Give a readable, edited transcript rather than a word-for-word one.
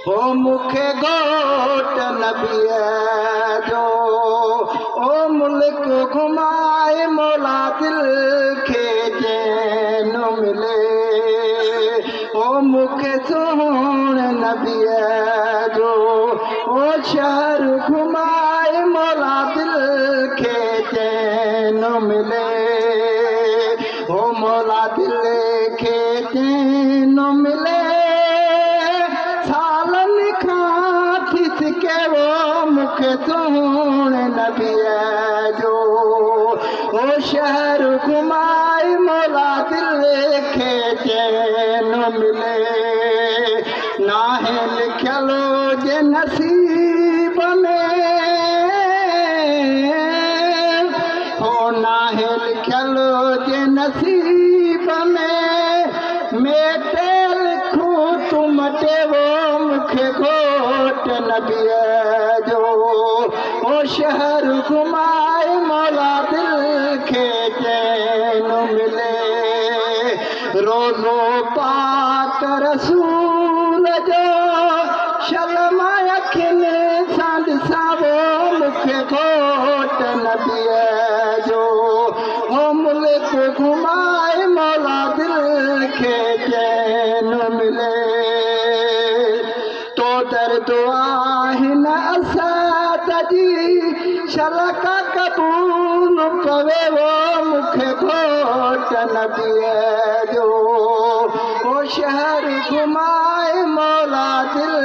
हो मुखे घोट नबीअ जो ओ मुल्क घुमाए मौला दिल खे चैन मिले ओ मुखे सोहण नबीअ जो ओ शहर घुमाए मौला दिल खे चैन मिले ओ मौला दिल खे चैन मिले मुखे सोहण नबीअ जो ओ शहर घुमाए मौला दिल खे चैन मिले नाहे लिखियल जे नसीब में हो नाहे लिखियल जे नसीब में मेटे लिखूं तूं मटेवो मुखे घोट नबीअ जो ओ शहर घुमाए मौला दिल खे चैन मिले रोज़ो पाक रसूल जो शर्मा अखियुनि सां ॾिसावो मुखे घोट नबीअ जो ओ मुल्क घुमाए मौला दिल खे चैन मिले तो दर्द आहिन असाद जी शलका कबूल पवे वो मुखे घोट नबीअ जो ओ शहर घुमाए मौला दिल